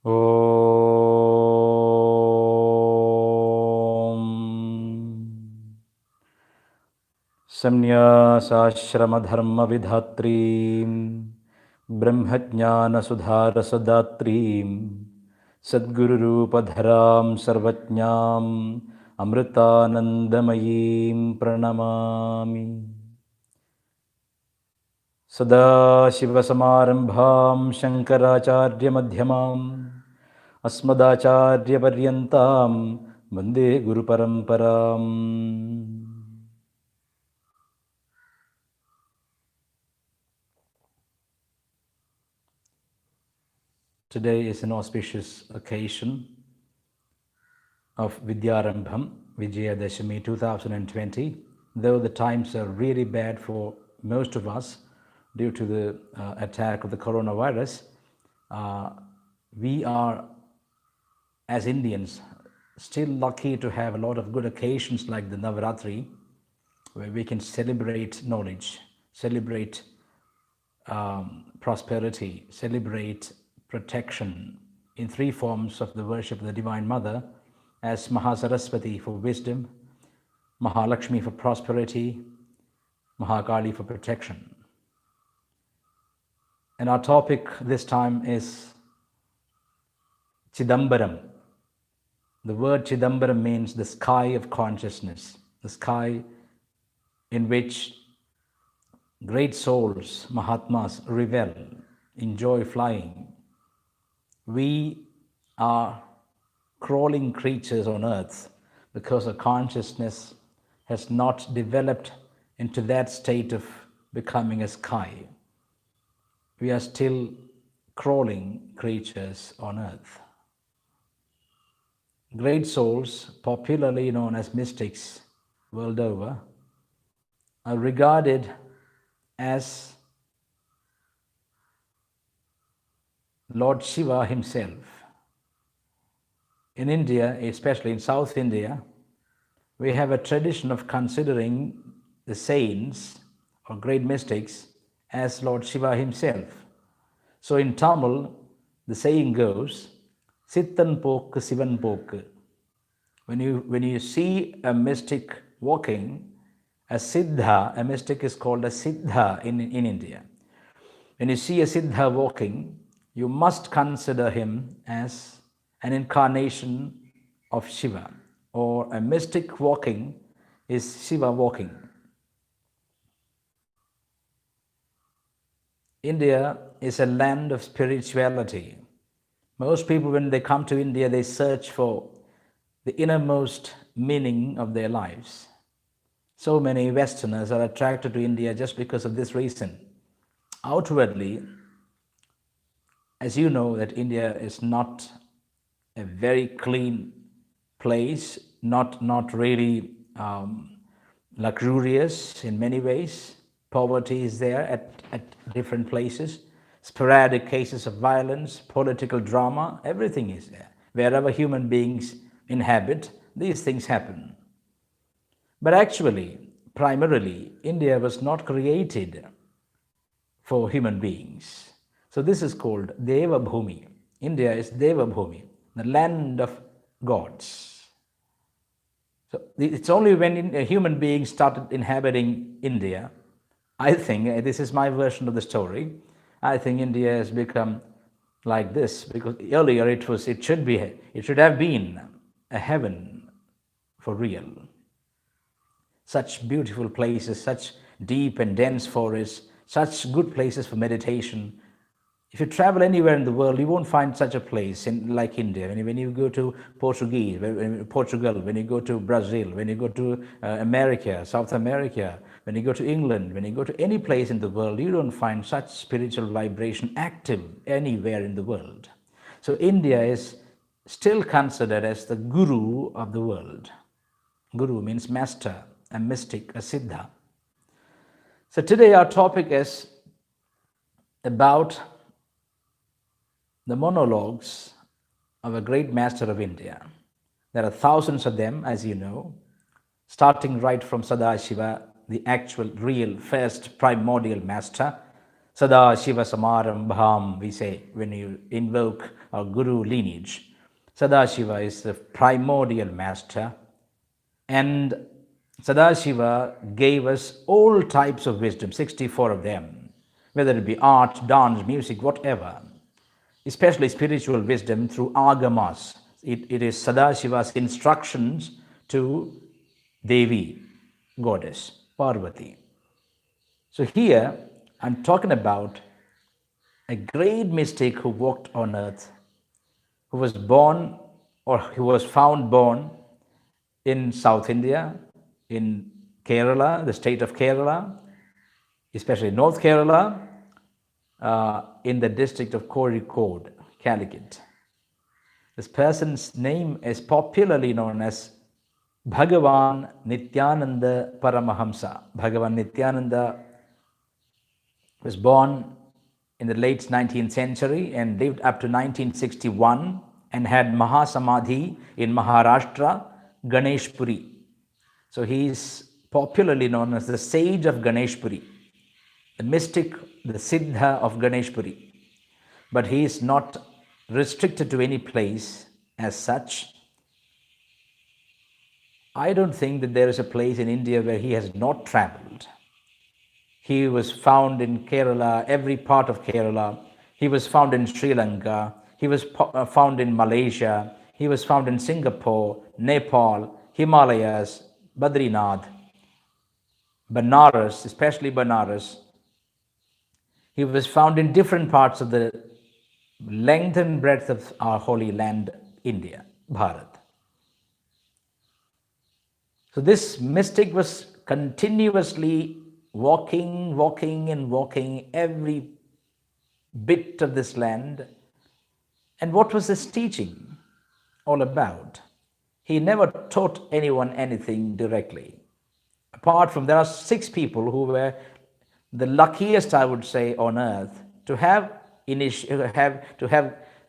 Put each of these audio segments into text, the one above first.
ॐ संन्यासाश्रमधर्मविधात्रीं ब्रह्मज्ञानसुधारसदात्रीं सद्गुरुरूपधरां सर्वज्ञाम् अमृतानन्दमयीं प्रणमामि। सदाशिवसमारम्भां शङ्कराचार्यमध्यमाम् अस्मदाचार्यपर्यन्तां वन्दे गुरुपरम्पराम्। Today is an auspicious occasion of Vidyarambham, Vijayadashami 2020. Though the times are really bad for most of us due to the attack of the coronavirus, we are, as Indians, still lucky to have a lot of good occasions like the Navaratri, where we can celebrate knowledge, celebrate prosperity, celebrate protection in three forms of the worship of the Divine Mother, as Mahasaraswati for wisdom, Mahalakshmi for prosperity, Mahakali for protection. And our topic this time is Chidambaram. The word Chidambaram means the sky of consciousness, the sky in which great souls, Mahatmas, revel, enjoy flying. We are crawling creatures on earth because our consciousness has not developed into that state of becoming a sky. We are still crawling creatures on earth. Great souls, popularly known as mystics world over, are regarded as Lord Shiva himself. In India, especially in South India, we have a tradition of considering the saints or great mystics as Lord Shiva himself. So in Tamil, the saying goes, Sittan Pokku Sivan Pokku. When you see a mystic walking, a Siddha, a mystic is called a Siddha in India. When you see a Siddha walking, you must consider him as an incarnation of Shiva, or a mystic walking is Shiva walking. India is a land of spirituality. Most people, when they come to India, they search for the innermost meaning of their lives. So many Westerners are attracted to India just because of this reason. Outwardly, as you know, that India is not a very clean place, not really luxurious in many ways. Poverty is there at different places. Sporadic cases of violence, political drama, everything is there. Wherever human beings inhabit, these things happen. But actually, primarily, India was not created for human beings. So this is called Deva Bhumi. India is Deva Bhumi, the land of gods. So it's only when human beings started inhabiting India, I think, this is my version of the story, I think India has become like this, because earlier it should have been a heaven for real. Such beautiful places, such deep and dense forests, such good places for meditation. If you travel anywhere in the world, you won't find such a place like India. When you go to Portugal, when you go to Brazil, when you go to America, South America, when you go to England, when you go to any place in the world, you don't find such spiritual vibration active anywhere in the world. So India is still considered as the guru of the world. Guru means master, a mystic, a siddha. So today our topic is about the monologues of a great master of India. There are thousands of them, as you know, starting right from Sadashiva, the actual, real, first primordial master, Sada Shiva Samarambham, we say when you invoke a guru lineage. Sada Shiva is the primordial master, and Sadashiva gave us all types of wisdom, 64 of them, whether it be art, dance, music, whatever, especially spiritual wisdom through agamas. It is Sadashiva's instructions to Devi, goddess, Parvati. So here I'm talking about a great mystic who walked on earth, who was born or who was found born in South India, in Kerala, the state of Kerala, especially North Kerala, in the district of Kozhikode, Calicut. This person's name is popularly known as Bhagavan Nityananda Paramahamsa. Bhagavan Nityananda was born in the late 19th century and lived up to 1961 and had Mahasamadhi in Maharashtra, Ganeshpuri. So he is popularly known as the sage of Ganeshpuri, the mystic, the Siddha of Ganeshpuri. But he is not restricted to any place as such. I don't think that there is a place in India where he has not traveled. He was found in Kerala, every part of Kerala. He was found in Sri Lanka. He was found in Malaysia. He was found in Singapore, Nepal, Himalayas, Badrinath, Banaras, especially Banaras. He was found in different parts of the length and breadth of our holy land, India, Bharat. So this mystic was continuously walking every bit of this land. And what was his teaching all about? He never taught anyone anything directly. Apart from, there are 6 people who were the luckiest, I would say, on earth to have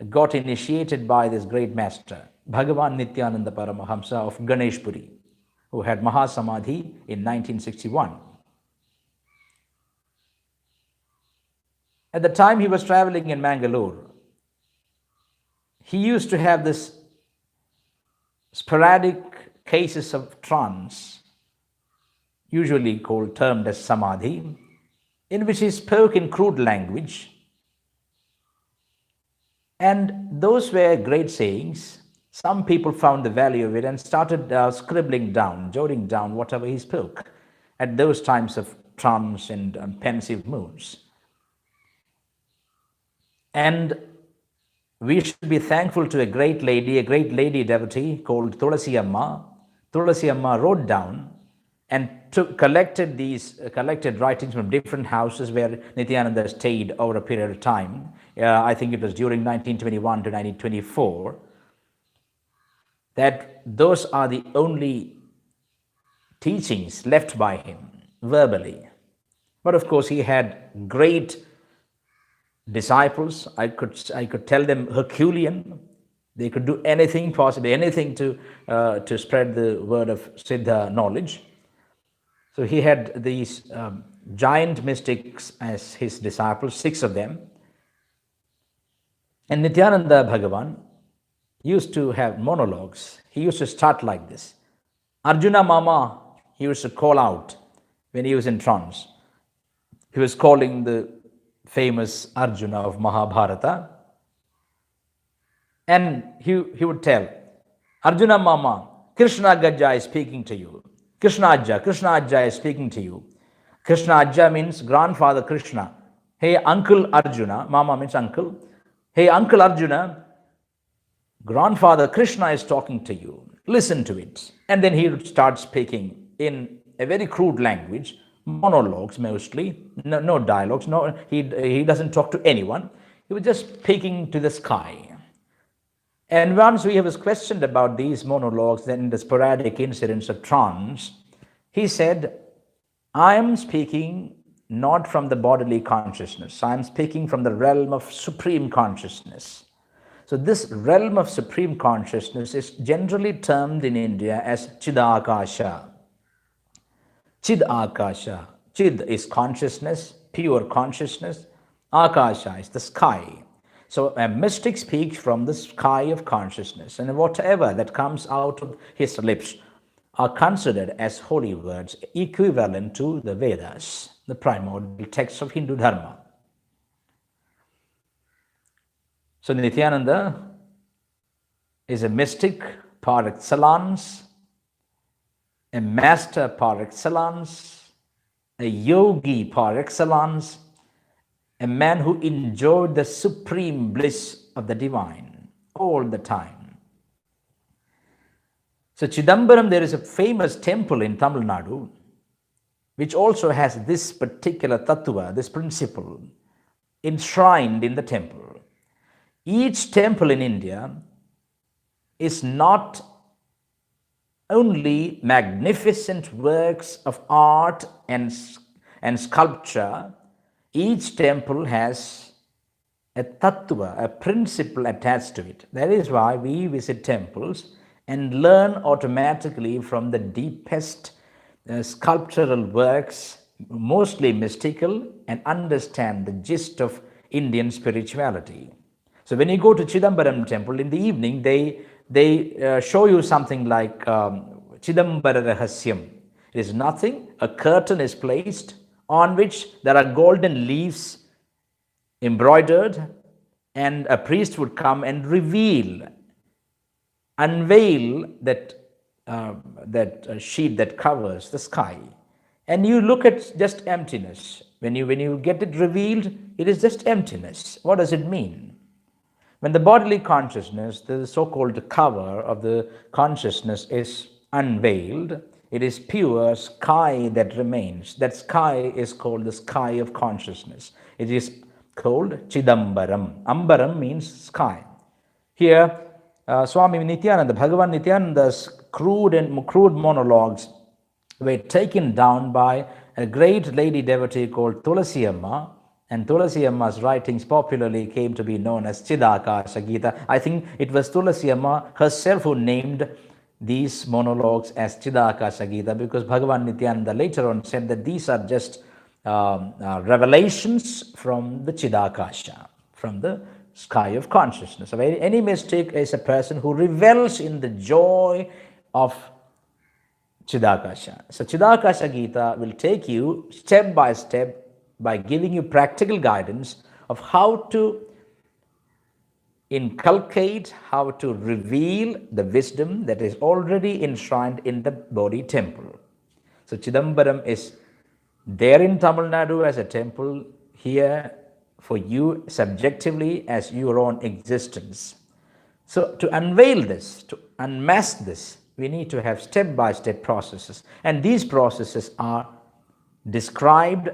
got initiated by this great master, Bhagavan Nityananda Paramahamsa of Ganeshpuri, who had Mahasamadhi in 1961. At the time he was traveling in Mangalore, he used to have this sporadic cases of trance, usually termed as samadhi, in which he spoke in crude language. And those were great sayings. Some people found the value of it and started scribbling down, jotting down whatever he spoke at those times of trance and pensive moods. And we should be thankful to a great lady devotee called Tulasi Amma. Tulasi Amma wrote down and collected writings from different houses where Nityananda stayed over a period of time. I think it was during 1921 to 1924. That those are the only teachings left by him verbally. But of course, he had great disciples. I could tell them Herculean. They could do anything possible, anything to spread the word of Siddha knowledge. So he had these giant mystics as his disciples, 6 of them. And Nityananda Bhagavan used to have monologues. He used to start like this. Arjuna Mama, he used to call out when he was in trance. He was calling the famous Arjuna of Mahabharata. And he would tell, Arjuna Mama, Krishna Gajja is speaking to you. Krishna Ajja is speaking to you. Krishna Ajja means grandfather Krishna. Hey, Uncle Arjuna, Mama means uncle. Hey, Uncle Arjuna, grandfather Krishna is talking to you. Listen to it. And then he would start speaking in a very crude language, monologues mostly, no dialogues. No, he doesn't talk to anyone. He was just speaking to the sky. And once he was questioned about these monologues, then the sporadic incidents of trance, he said, I am speaking not from the bodily consciousness. I am speaking from the realm of supreme consciousness. So this realm of supreme consciousness is generally termed in India as Chidakasha. Chidakasha. Chid is consciousness, pure consciousness. Akasha is the sky. So a mystic speaks from the sky of consciousness, and whatever that comes out of his lips are considered as holy words equivalent to the Vedas, the primordial texts of Hindu Dharma. So Nityananda is a mystic par excellence, a master par excellence, a yogi par excellence, a man who enjoyed the supreme bliss of the divine all the time. So Chidambaram, there is a famous temple in Tamil Nadu, which also has this particular tattva, this principle, enshrined in the temple. Each temple in India is not only magnificent works of art and sculpture. Each temple has a tattva, a principle attached to it. That is why we visit temples and learn automatically from the deepest sculptural works, mostly mystical, and understand the gist of Indian spirituality. So when you go to Chidambaram temple in the evening, they show you something like Chidambara Rahasyam. It is nothing. A curtain is placed on which there are golden leaves embroidered, and a priest would come and unveil that sheet that covers the sky, and you look at just emptiness. When you get it revealed, it is just emptiness. What does it mean? When the bodily consciousness, the so-called cover of the consciousness, is unveiled, it is pure sky that remains. That sky is called the sky of consciousness. It is called Chidambaram. Ambaram means sky. Here, Swami Nityananda, Bhagavan Nityananda's crude monologues were taken down by a great lady devotee called Tulasi Amma, and Tulasi Amma's writings popularly came to be known as Chidakasha Gita. I think it was Tulasi Amma herself who named these monologues as Chidakasha Gita, because Bhagavan Nityananda later on said that these are just revelations from the Chidakasha, from the sky of consciousness. So any mystic is a person who revels in the joy of Chidakasha. So Chidakasha Gita will take you step by step by giving you practical guidance of how to inculcate, how to reveal the wisdom that is already enshrined in the body temple. So Chidambaram is there in Tamil Nadu as a temple, here for you subjectively as your own existence. So to unveil this, to unmask this, we need to have step-by-step processes. And these processes are described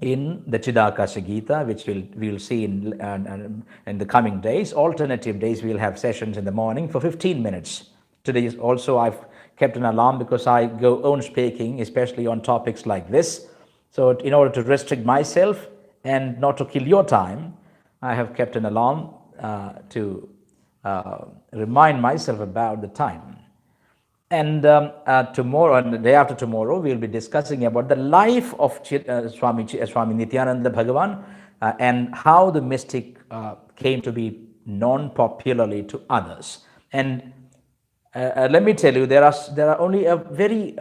in the Chidakasha Gita, which we will see in the coming days. Alternative days, we'll have sessions in the morning for 15 minutes. Today also I've kept an alarm because I go on speaking, especially on topics like this. So in order to restrict myself and not to kill your time, I have kept an alarm to remind myself about the time. And tomorrow and the day after tomorrow, we'll be discussing about the life of Swami Nityananda Bhagavan and how the mystic came to be known popularly to others. And let me tell you, there are only a very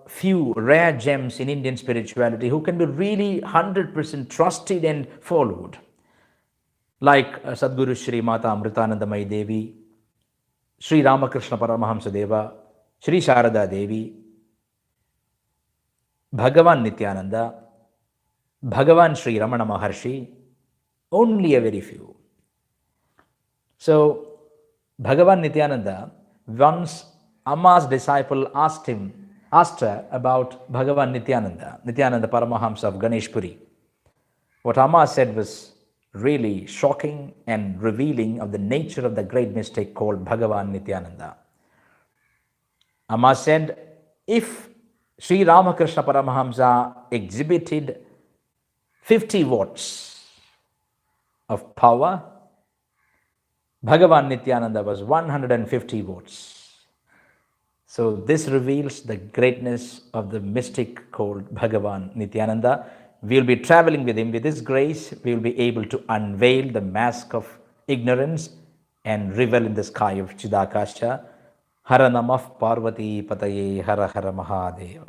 few rare gems in Indian spirituality who can be really 100% trusted and followed, like Sadguru Shri Mata Amritanandamayi Devi, Sri Ramakrishna Paramahamsa Deva, Sri Sharada Devi, Bhagavan Nityananda, Bhagavan Sri Ramana Maharshi, only a very few. So Bhagavan Nityananda, once Amma's disciple asked her about Bhagavan Nityananda Paramahamsa of Ganeshpuri. What Amma said was really shocking and revealing of the nature of the great mystic called Bhagavan Nityananda. Amma said, if Sri Ramakrishna Paramahamsa exhibited 50 watts of power, Bhagavan Nityananda was 150 watts. So this reveals the greatness of the mystic called Bhagavan Nityananda. we'll be traveling with Him. With His grace, we'll be able to unveil the mask of ignorance and revel in the sky of Chidakasha. Hara Namah Parvati Pataye Hara Hara Mahadeva.